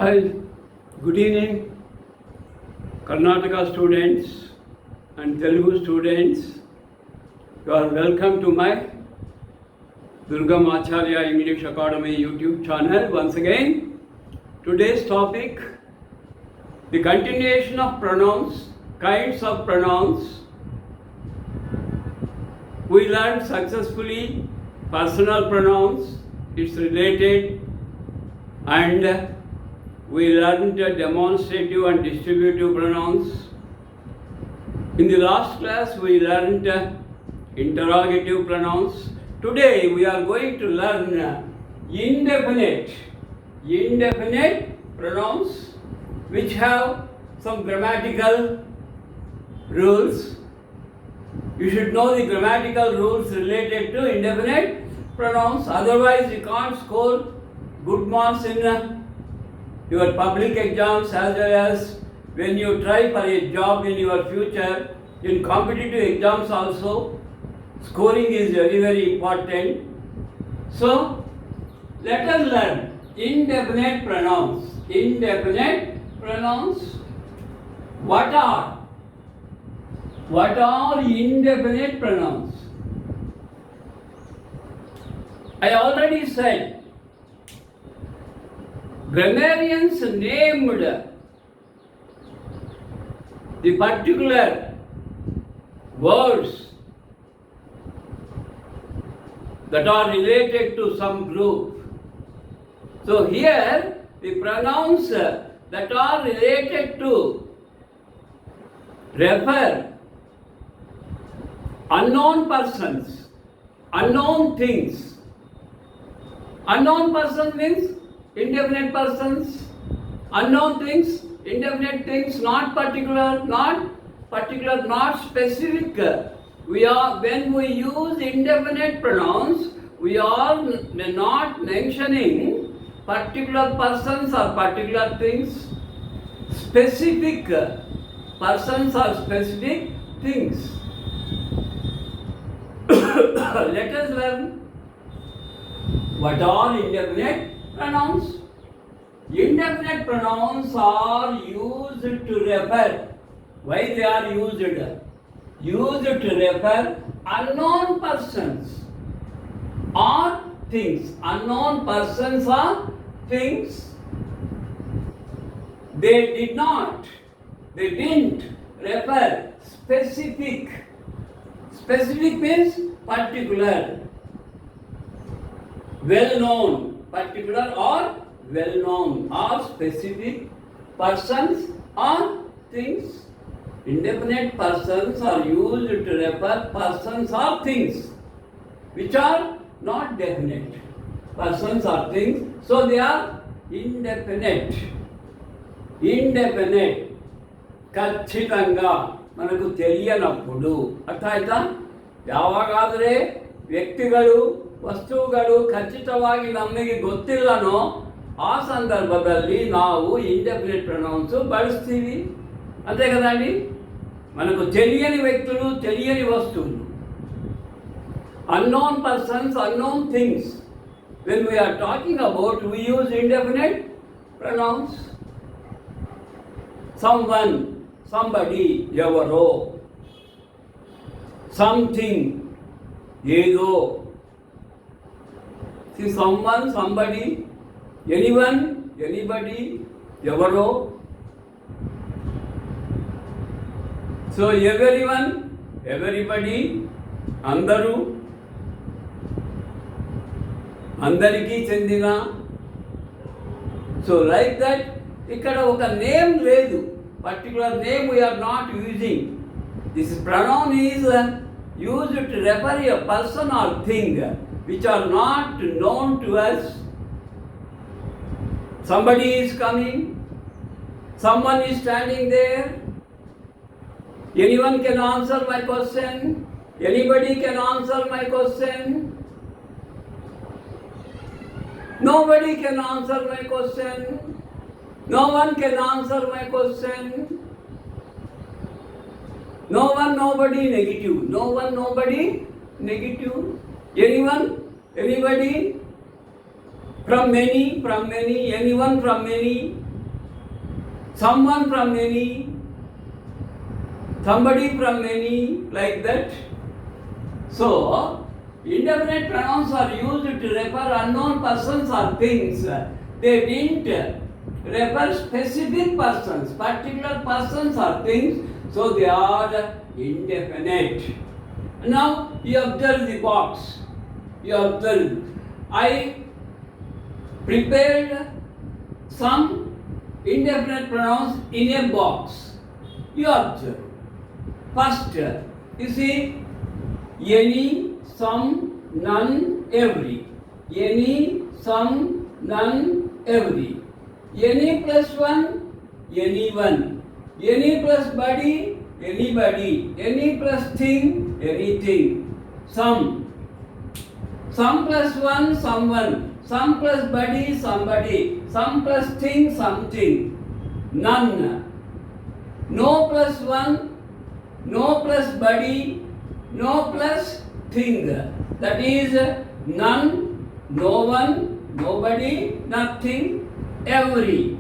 Hi, good evening, Karnataka students and Telugu students. You are welcome to my Durgam Acharya English Academy YouTube channel. Once again, today's topic, the continuation of pronouns, kinds of pronouns. We learned successfully personal pronouns, its related, and we learned demonstrative and distributive pronouns. In the last class, we learned interrogative pronouns. Today, we are going to learn indefinite pronouns which have some grammatical rules. You should know the grammatical rules related to indefinite pronouns. Otherwise, you can't score good marks in your public exams as well as when you try for a job in your future. In competitive exams also, scoring is very, very important. So, let us learn indefinite pronouns. Indefinite pronouns. What are indefinite pronouns? I already said grammarians named the particular words that are related to some group. So here the pronouns that are related to refer unknown persons, unknown things. Unknown person means indefinite persons, unknown things, indefinite things, not particular, not specific. When we use indefinite pronouns, we are not mentioning particular persons or particular things, specific persons or specific things. Let us learn what are indefinite pronouns. Indefinite pronouns are used to refer. Why they are used? Used to refer unknown persons or things. Unknown persons or things. They didn't refer specific. Specific means particular, well-known, particular or well-known or specific persons or things. Indefinite persons are used to refer persons or things which are not definite. Persons or things, so they are indefinite. Indefinite. ఖచ్చితంగా మనకు తెలియనప్పుడు ಅರ್ಥಾಯ್ತಾ? ಯಾವಾಗಾದರೆ ವ್ಯಕ್ತಿಗಳು ವಸ್ತುಗಳು ಖಚಿತವಾಗಿ ನಮಗೆ ಗೊತ್ತಿಲ್ಲನೋ ಆ ಸಂದರ್ಭದಲ್ಲಿ ನಾವು ಇಂಡೆಫಿನಿಟ್ ಪ್ರೊನೌನ್ಸ್ ಬಳಸ್ತೀವಿ. అంతే కదండి. మనకు తెలియని వ్యక్తులు, తెలియని వస్తువులు, unknown persons, unknown things. When we are talking about, we use indefinite pronouns. Someone, somebody, ఎవరో, something, ఏదో. See, someone, somebody, anyone, anybody, ఎవరో. So everyone, everybody, అందరూ, అందరికీ చెందిన. So like that, ఇక్కడ ఒక నేమ్ లేదు. Particular name we are not using. This pronoun is used to refer a person or thing which are not known to us. Somebody is coming, someone is standing there. Anyone can answer my question. Anybody can answer my question. Nobody can answer my question. No one can answer my question. No one, nobody, negative. No one, nobody, negative. Anyone, anybody, from many, anyone from many, someone from any, somebody from any, like that. So, indefinite pronouns are used to refer unknown persons or things. They didn't refer specific persons, particular persons or things, so they are indefinite. Now, you observe the box. You observe. I prepared some indefinite pronouns in a box. You observe. First, you see, any, some, none, every. Any, some, none, every. Any plus one, anyone. Any plus body, anybody. Any plus thing, anything. Some. Some plus one, someone. Some plus body, somebody. Some plus thing, something. None. No plus one, no plus body, no plus thing. That is none, no one, nobody, nothing, every.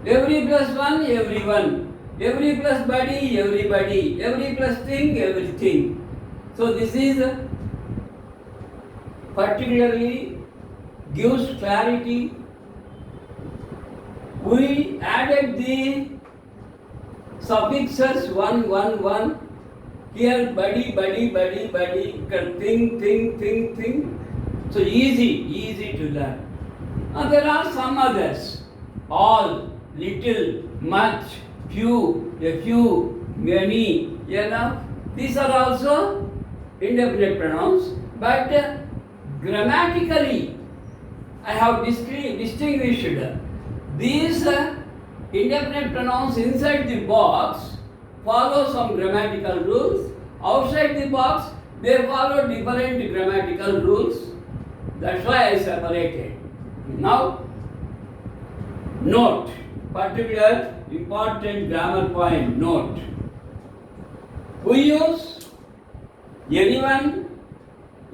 Every plus one, everyone. Every plus body, everybody. Every plus thing, everything. So this is particularly gives clarity. We added the suffixes one. Here body, thing. So easy to learn. There are some others. All, little, much, few, a few, many, enough. These are also indefinite pronouns. But grammatically, I have distinguished these indefinite pronouns inside the box follow some grammatical rules. Outside the box, they follow different grammatical rules. That's why I separated. Now, note, particular important grammar point, note. We use anyone,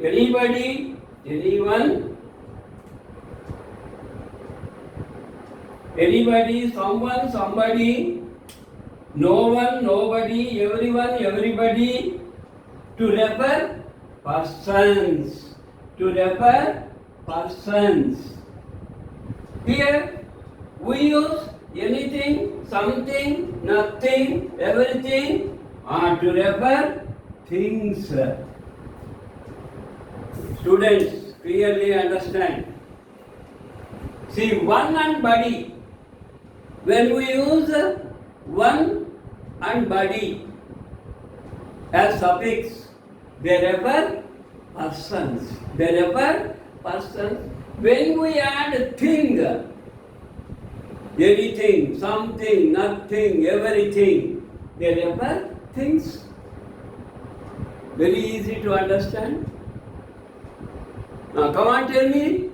anybody, anyone, anybody, someone, somebody, no one, nobody, everyone, everybody, to refer persons. To refer persons. Here we use anything, something, nothing, everything to refer things. Students, clearly understand. See, one and body. When we use one and body as suffix, they refer persons. They refer persons. When we add thing, anything, something, nothing, everything, they refer things. Very easy to understand. Now come on, tell me,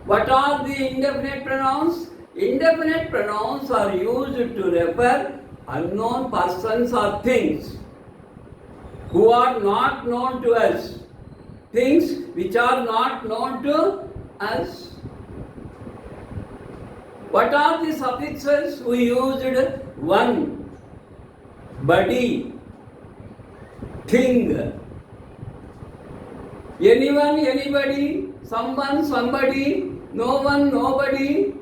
what are the indefinite pronouns? Indefinite pronouns are used to refer unknown persons or things who are not known to us. Things which are not known to us. What are the suffixes we used? One, body, thing. Anyone, anybody, someone, somebody, no one, nobody.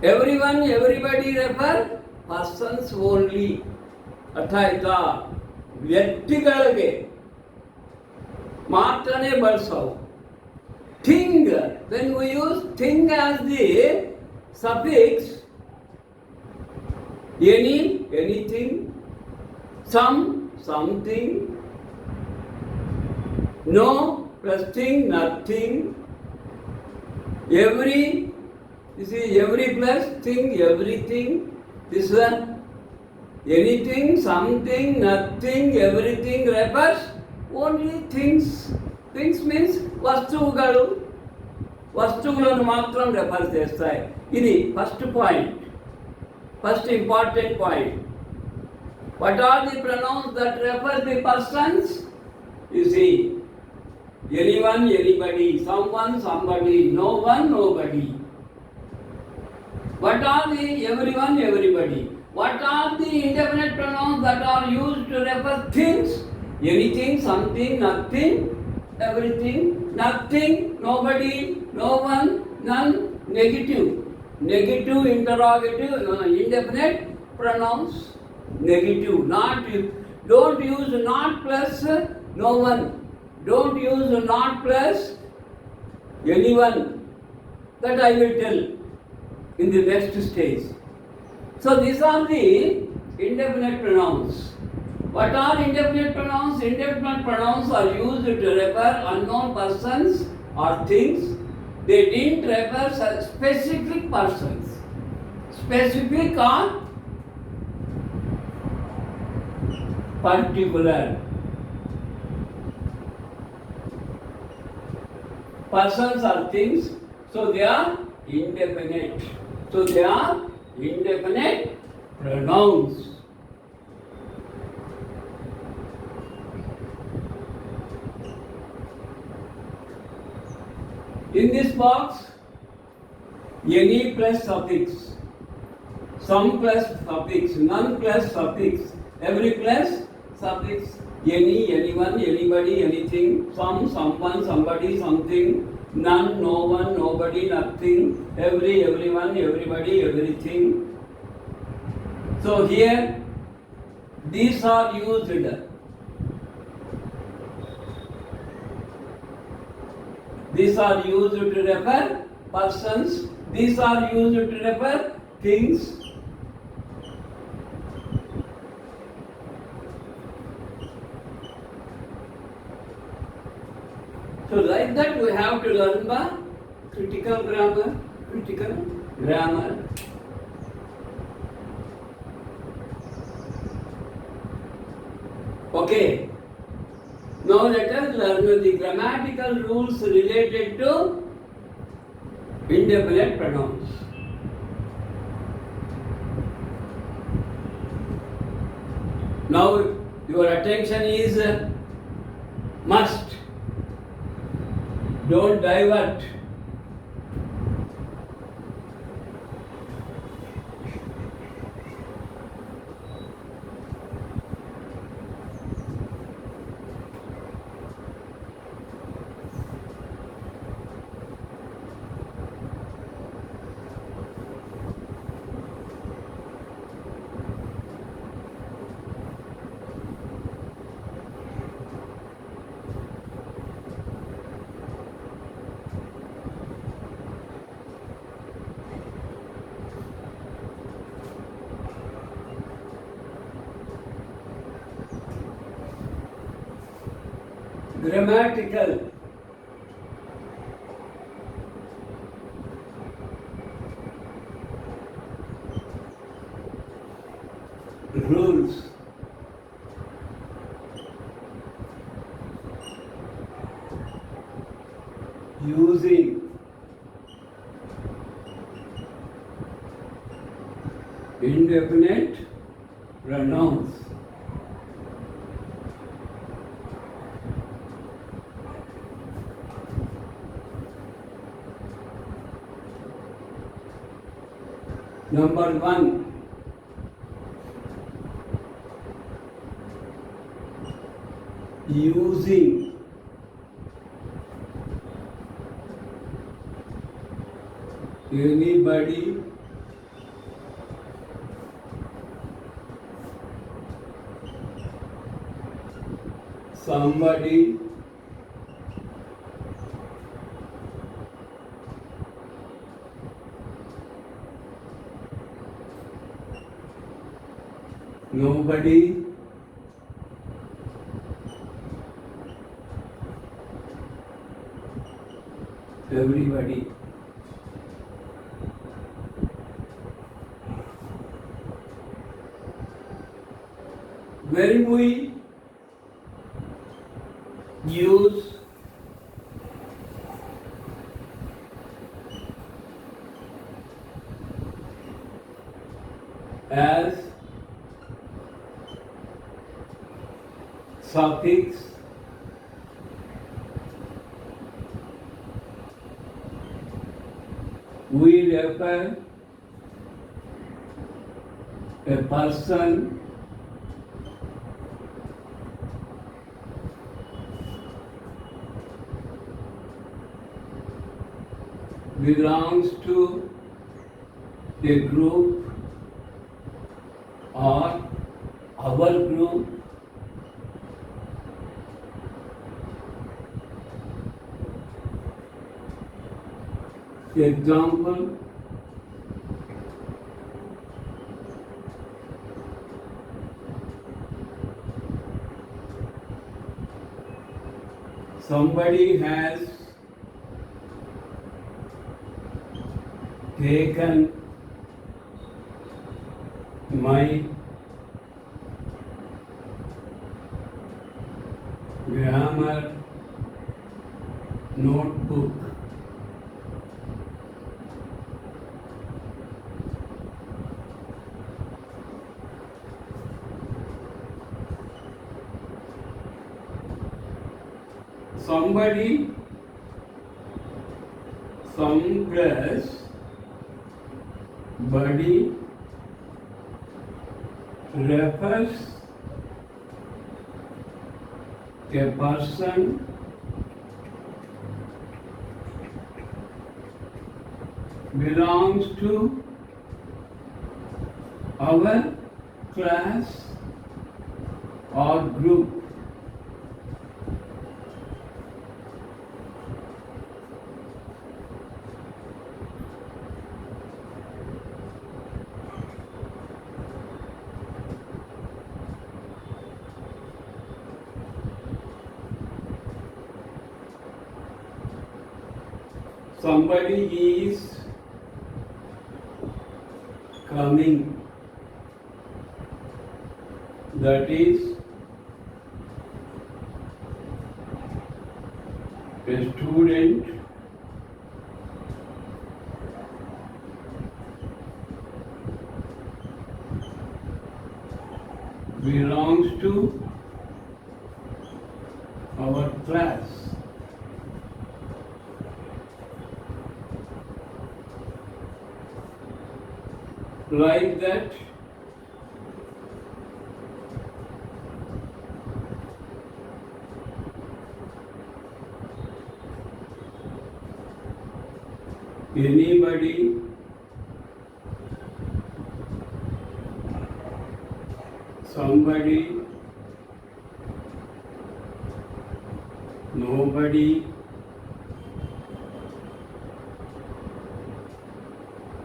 Everyone, everybody refer persons only. ಅರ್ಥ ಆಯ್ತಾ? ವ್ಯಕ್ತಿಗಳಿಗೆ ಮಾತ್ರನೇ ಬಳಸೋವು. Thing, when we use thing as the suffix, any, anything, some, something, no plus thing, nothing, every, you see, every plus thing, everything, this one, anything, something, nothing, everything refers only things. Things means వస్తువులు. వస్తువులను మాత్రం refer చేస్తాయి. ఇది first point, first important point. What are the pronouns that refer the persons? You see, anyone, anybody, someone, somebody, no one, nobody. What are the everyone, everybody? What are the indefinite pronouns that are used to refer things? Anything, something, nothing, everything, nothing, nobody, no one, none, negative. Negative, interrogative, indefinite pronouns. Negative, not, don't use not plus no one. Don't use not plus anyone. That I will tell in the next stage. So these are the indefinite pronouns. What are indefinite pronouns? Indefinite pronouns are used to refer unknown persons or things. They didn't refer specific persons. Specific or particular. Persons or things, so they are indefinite. So they are indefinite pronouns. In this box, any plus suffix, some plus suffix, none plus suffix, every plus suffix, any, anyone, anybody, anything, some, someone, somebody, something, none, no one, nobody, nothing, every, everyone, everybody, everything. So here, these are used. These are used to refer persons. These are used to refer things. So like that we have to learn the critical grammar. Critical grammar. Okay. Now let us learn the grammatical rules related to indefinite pronouns. Now your attention is must. Don't divert. Grammatical rules. Using indefinite pronouns. Number 1, using anybody, somebody, nobody, everybody. When we use as suffix we refer a person belongs to a group or our group example somebody has taken my grammar notebook. Somebody, some plus body refers a person belongs to our class or group. Somebody is coming, that is a student belongs to our class. Like that, anybody, somebody, nobody,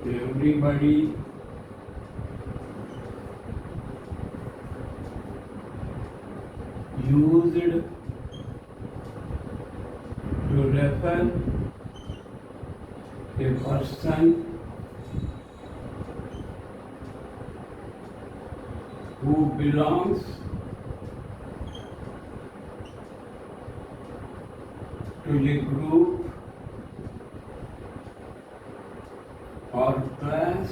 everybody, used to refer a person who belongs to the group or class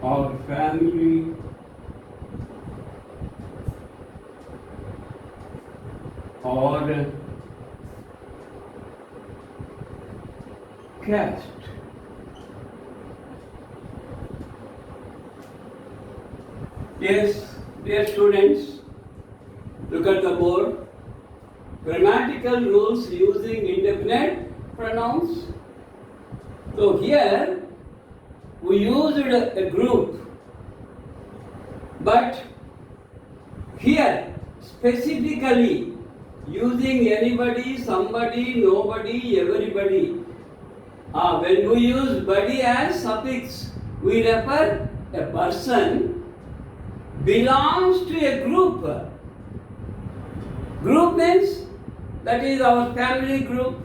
or family or caste. Yes, dear students, look at the board. Grammatical rules using indefinite pronouns. So here we used a group, but here specifically using anybody, somebody, nobody, everybody. When we use body as suffix, we refer a person belongs to a group. Group means that is our family group,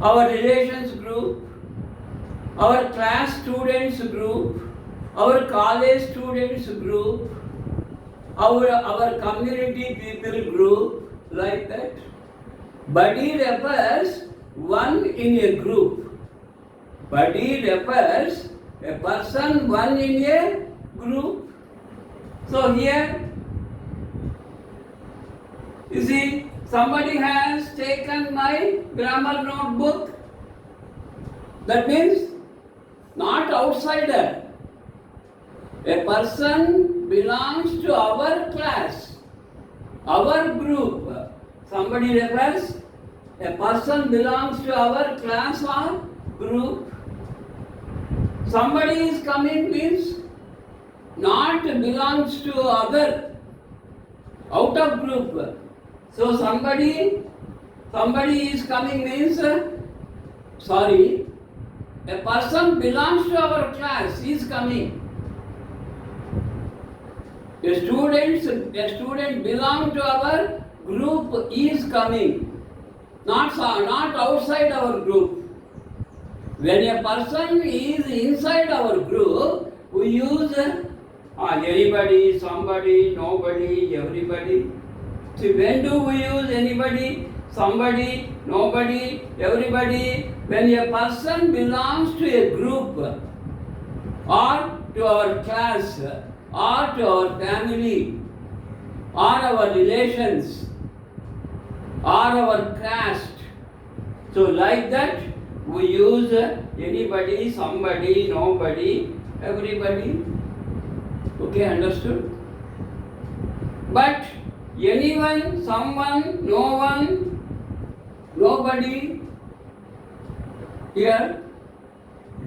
our relations group, our class students group, our college students group, our community people group, like that. Body refers one in a group. Body refers a person one in a group. So here, you see, somebody has taken my grammar notebook. That means not outsider. A person belongs to our class, our group. Somebody refers, a person belongs to our class or group. Somebody is coming means not belongs to other, out of group. So somebody is coming means, a person belongs to our class, is coming. A student belong to our group, is coming, not outside our group. When a person is inside our group, we use anybody, somebody, nobody, everybody. See, when do we use anybody, somebody, nobody, everybody? When a person belongs to a group, or to our class, or to our family, or our relations, or our caste. So like that, we use anybody, somebody, nobody, everybody. Okay, understood? But anyone, someone, no one, nobody, here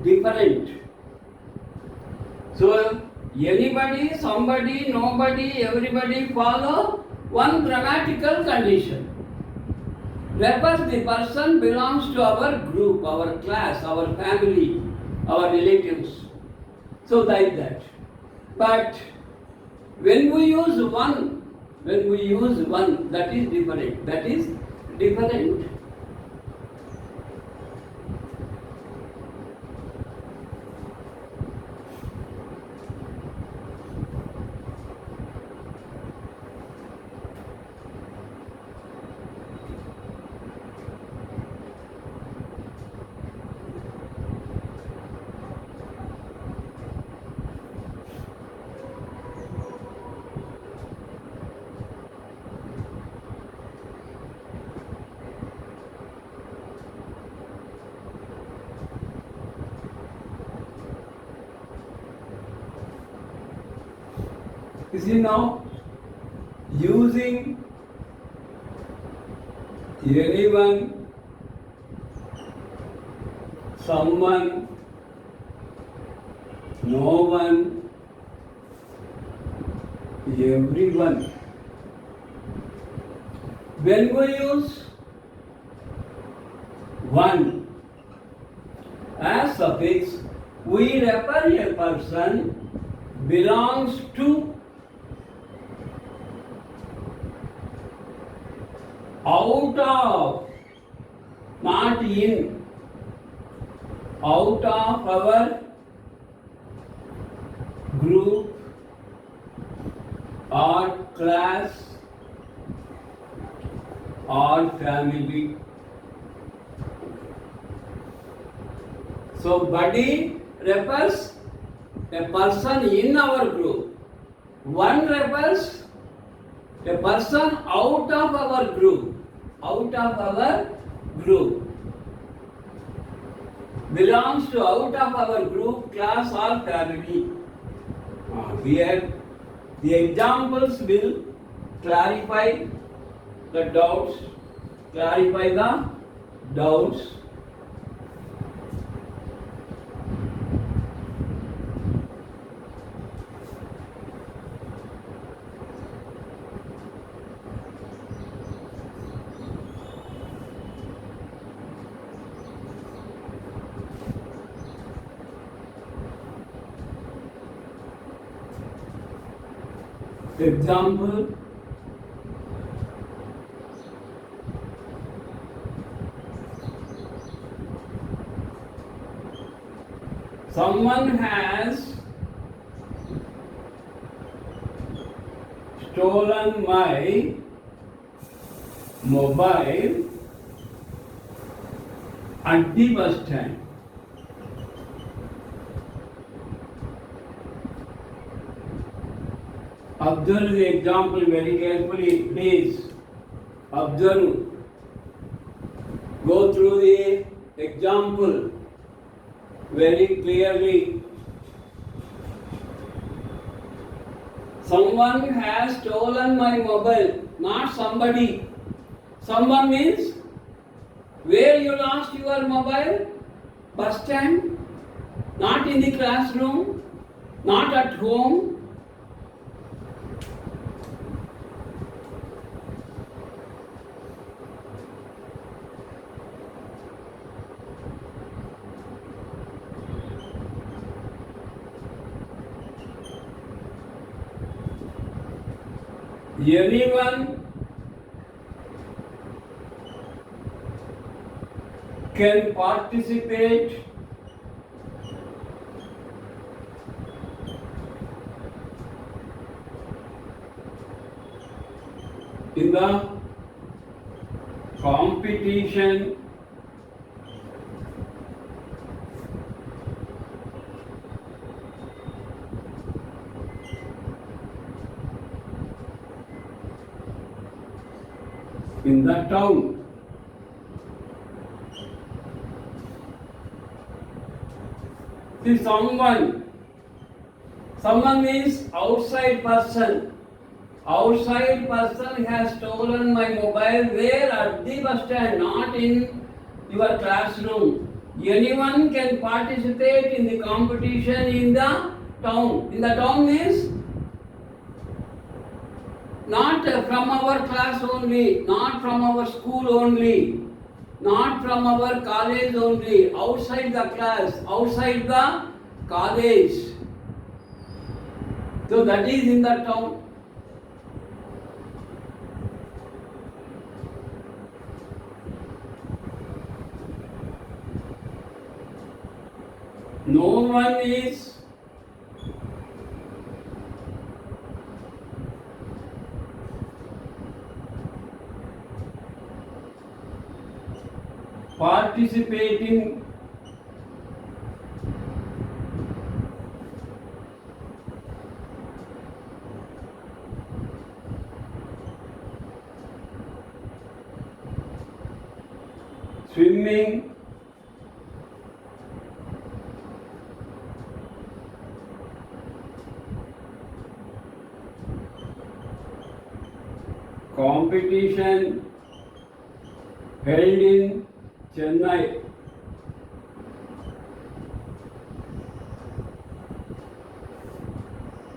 different. So anybody, somebody, nobody, everybody follow one grammatical condition. Refers the person belongs to our group, our class, our family, our relatives. So like that. But when we use one, that is different. That is different. You see now, using anyone, someone, no one, everyone. When we use one as suffix, we refer a person belongs to, out of, not in, out of our group or class or family. So buddy refers a person in our group. One refers a person out of our group. Out of our group. Belongs to out of our group, class or family. Here the examples will clarify the doubts. Example, someone has stolen my mobile at the bus stand. Observe the example very carefully, please. Observe. Go through the example. very clearly. Someone has stolen my mobile, not somebody. Someone means where you lost your mobile? Bus stand, not in the classroom, not at home. Anyone can participate in the competition in the town. See, someone means outside person. Outside person has stolen my mobile where? At the bus stand, not in your classroom. Anyone can participate in the competition in the town. In the town means not from our class only, not from our school only, not from our college only, outside the class, outside the college. So that is in the town. No one is participating swimming, competition held in Chennai.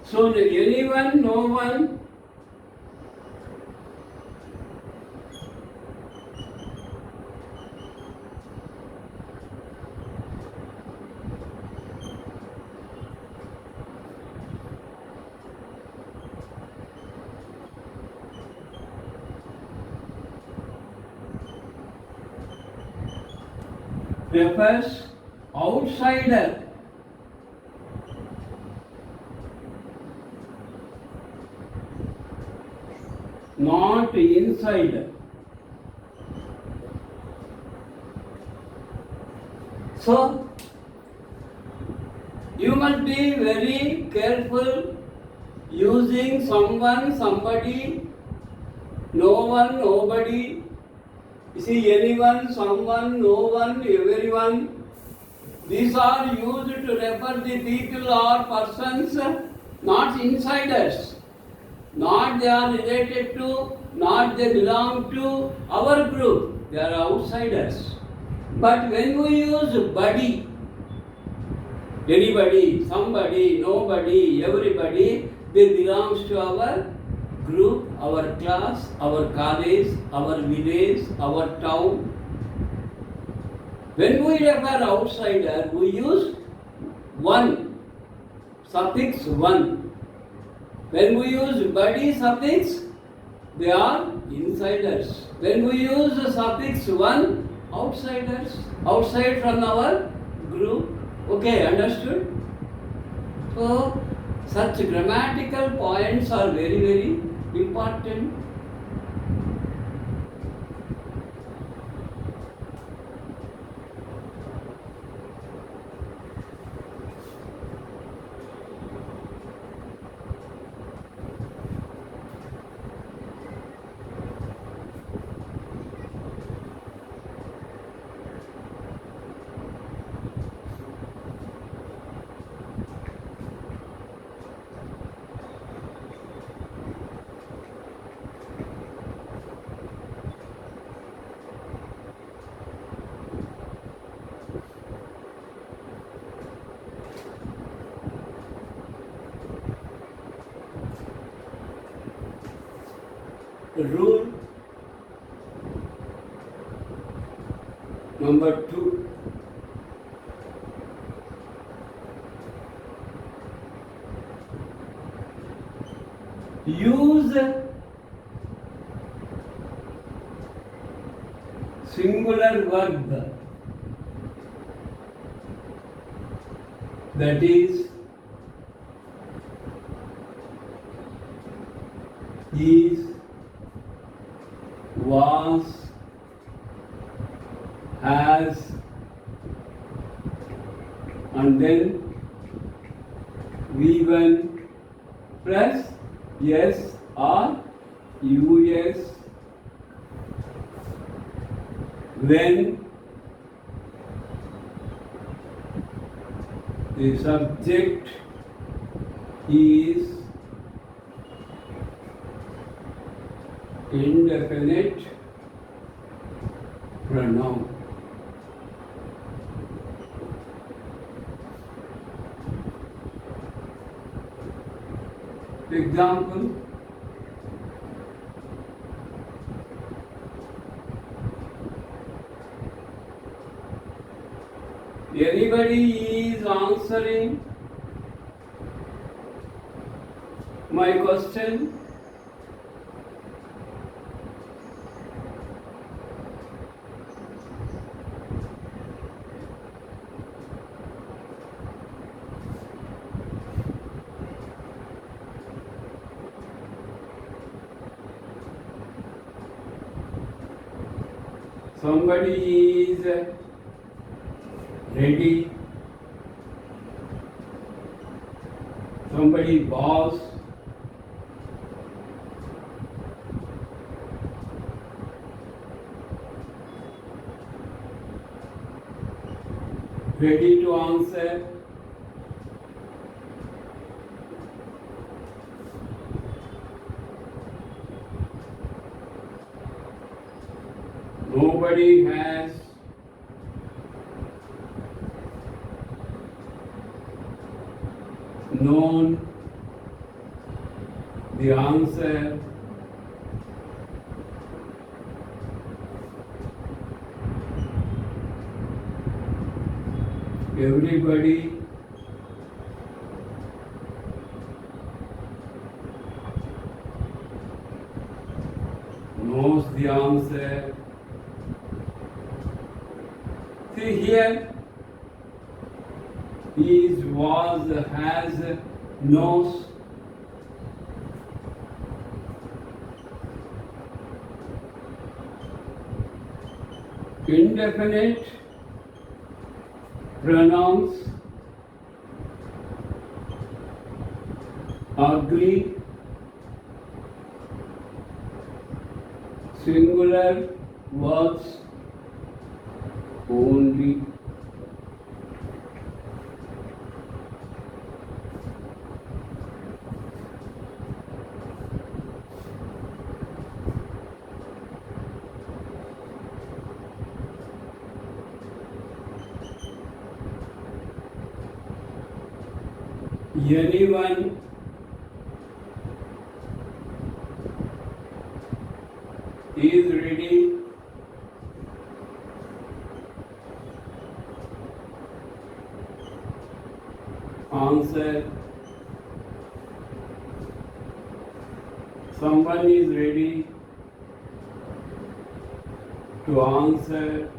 So anyone, no one, refers outsider. Not insider. So you must be very careful using someone, somebody, no one, nobody. You see, anyone, someone, no one, everyone. These are used to refer the people or persons, not insiders. Not they are related to, not they belong to our group. They are outsiders. But when we use buddy, anybody, somebody, nobody, everybody, they belongs to our group, our class, our college, our village, our town. When we refer outsider, we use one, suffix one. When we use buddy suffix, they are insiders. When we use the suffix one, outsiders, outside from our group. Okay, understood? So, such grammatical points are very, very important. Number 2. Use singular verb, that is was, has, and then V1 plus yes or us when the subject is indefinite pronoun. Example: anybody is answering my question? Somebody is ready. Somebody was. Ready to answer. Nobody has. Known the answer. Everybody knows the answer. See here, is, was, has, knows. Indefinite pronouns: ugly, singular verbs only. Anyone is ready. Answer. Someone is ready to answer.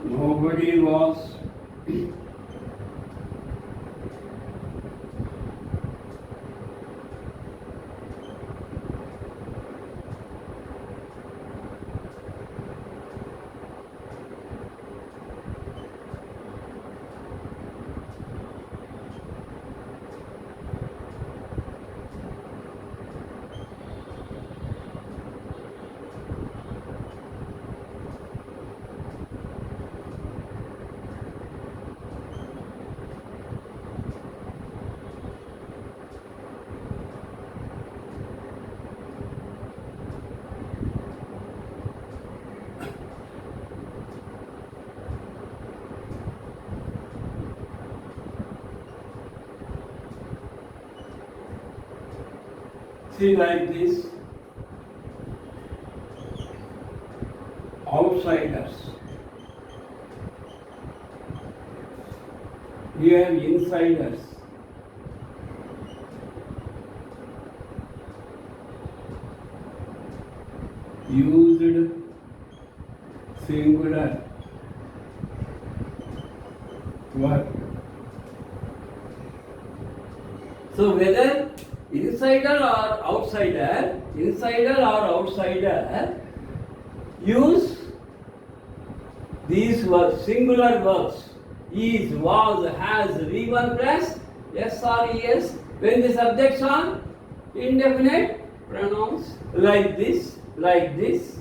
Nobody was. See like this. Outsiders. Here insiders. Used singular verb. So whether insider or outsider, use these verbs, singular verbs, is, was, has, V1 plus S or ES when the subjects are indefinite pronouns like this, like this.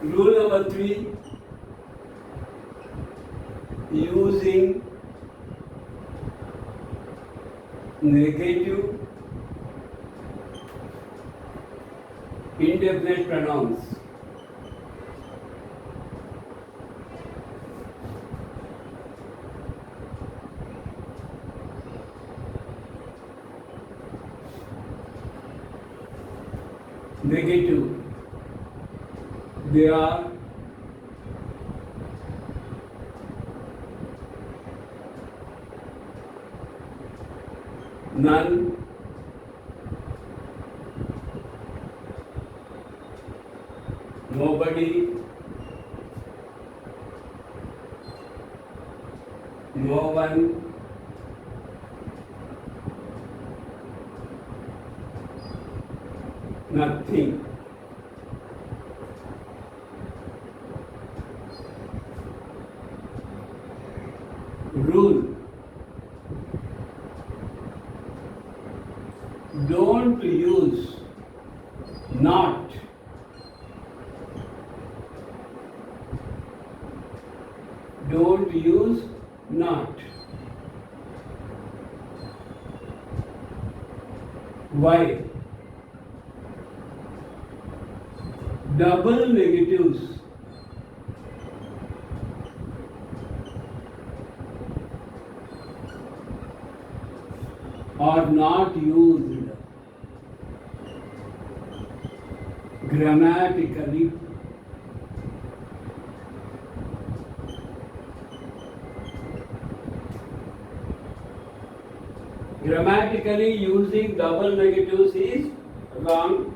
Rule number 3, using negative indefinite pronouns. Negative. They are none, nobody, no one, nothing. Rule: don't use not. Don't use not. Why? Double negatives are not used grammatically. Grammatically, using double negatives is wrong.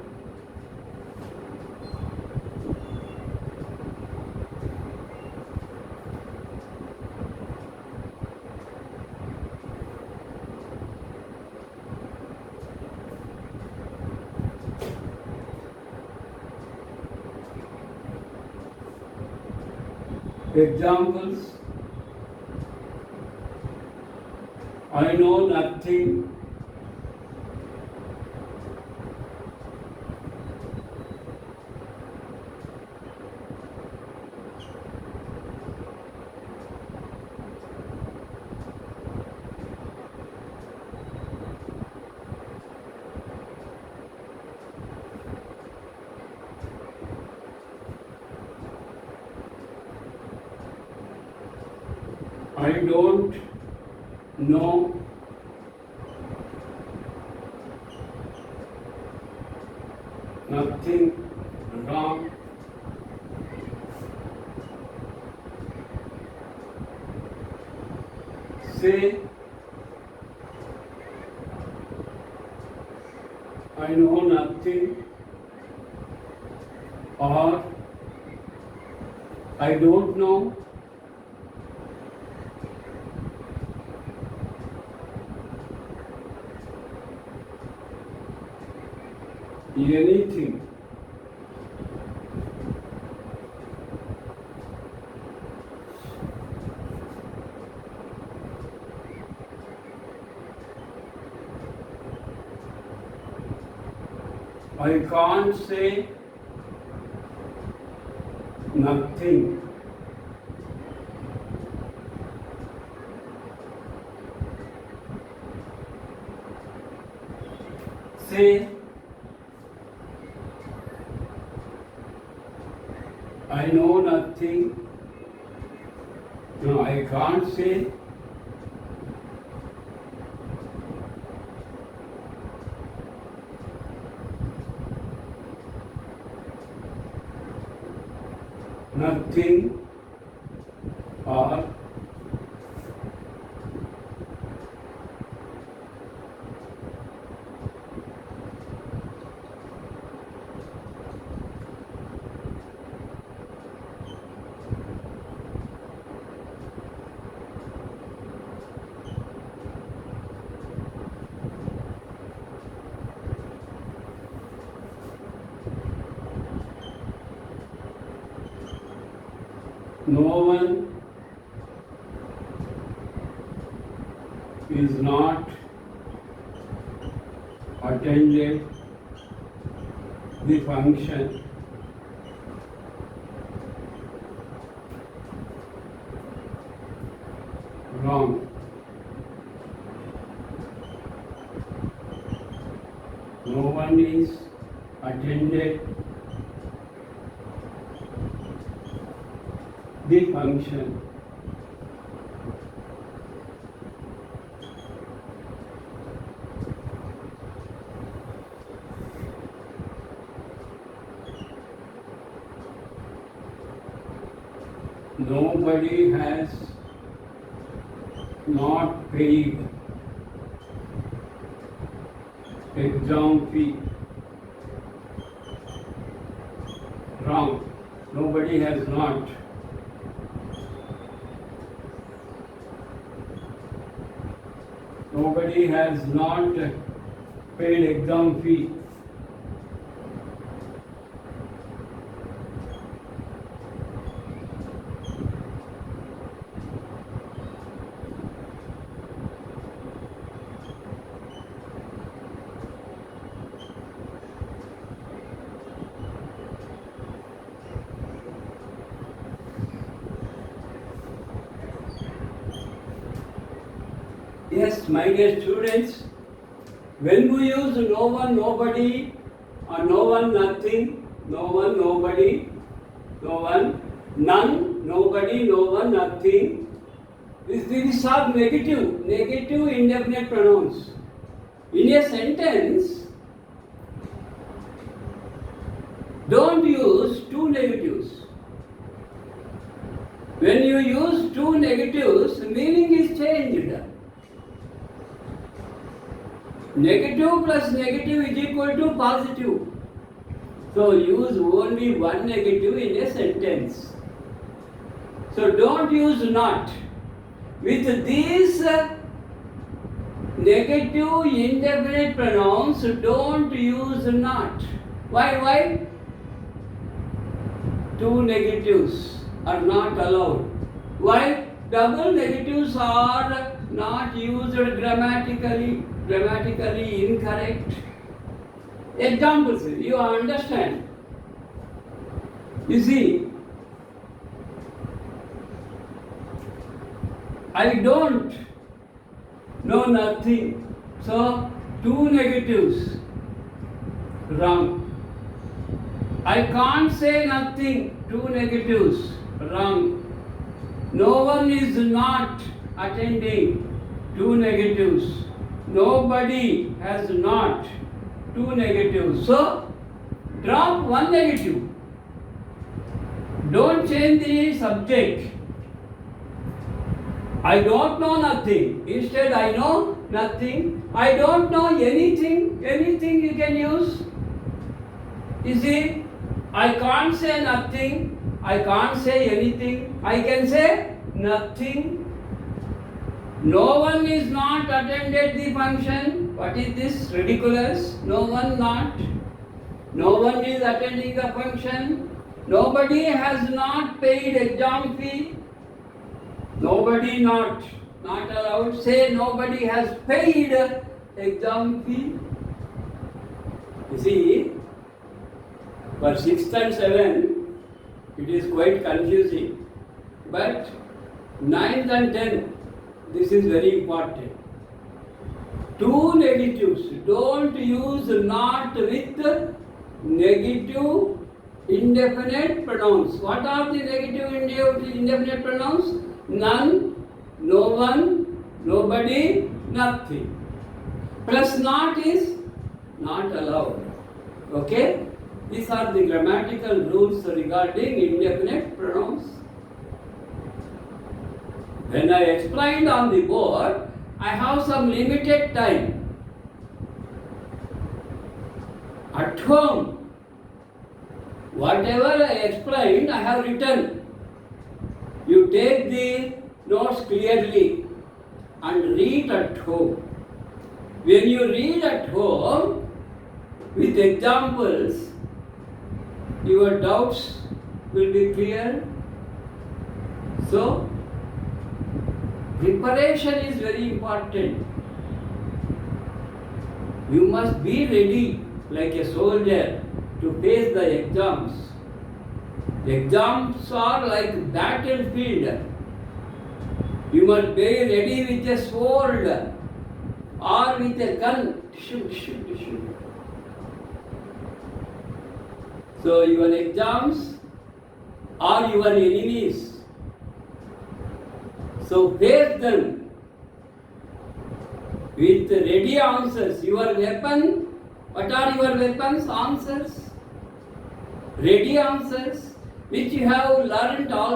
Examples: I know nothing. I don't know nothing wrong. Say, I know nothing, or I don't know. Anything. I can't say nothing. Say, I know nothing. No, I can't say. Nothing or no one is not attended the function. Wrong. No one is attended the function. Nobody has not paid exam fee. Wrong. Nobody has not. Nobody has not paid exam fee. Yes, my dear students, when we use no one, nobody, or no one, nothing, no one, nobody, no one, none, nobody, no one, nothing, these are negative indefinite pronouns. In a sentence, don't use two negatives. When you use two negatives, meaning is changed. Negative plus negative is equal to positive. So use only one negative in a sentence. So don't use not. With these negative indefinite pronouns, don't use not. Why? Two negatives are not allowed. Why? Double negatives are not used grammatically incorrect. Examples, you understand. You see, I don't know nothing. So, two negatives. Wrong. I can't say nothing. Two negatives. Wrong. No one is not attending. Two negatives. Nobody has not. Two negatives. So, drop one negative. Don't change the subject. I don't know nothing. Instead, I know nothing. I don't know anything. Anything you can use. You see, I can't say nothing. I can't say anything. I can say nothing. No one is not attended the function. What is this? Ridiculous. No one not. No one is attending the function. Nobody has not paid exam fee. Nobody not allowed. Say nobody has paid exam fee. You see, For 6th and 7th, it is quite confusing. But 9th and 10th, this is very important. Two negatives. Don't use not with negative indefinite pronouns. What are the negative indefinite pronouns? None, no one, nobody, nothing. Plus not is not allowed. Okay? These are the grammatical rules regarding indefinite pronouns. When I explained on the board, I have some limited time. At home, whatever I explained, I have written. You take the notes clearly and read at home. When you read at home with examples, your doubts will be clear. So, preparation is very important. You must be ready like a soldier to face the exams. The exams are like battlefield. You must be ready with a sword or with a gun. Shoot. So your exams are your enemies. So face them with ready answers. Your weapon, what are your weapons? Answers. Ready answers which you have learnt already.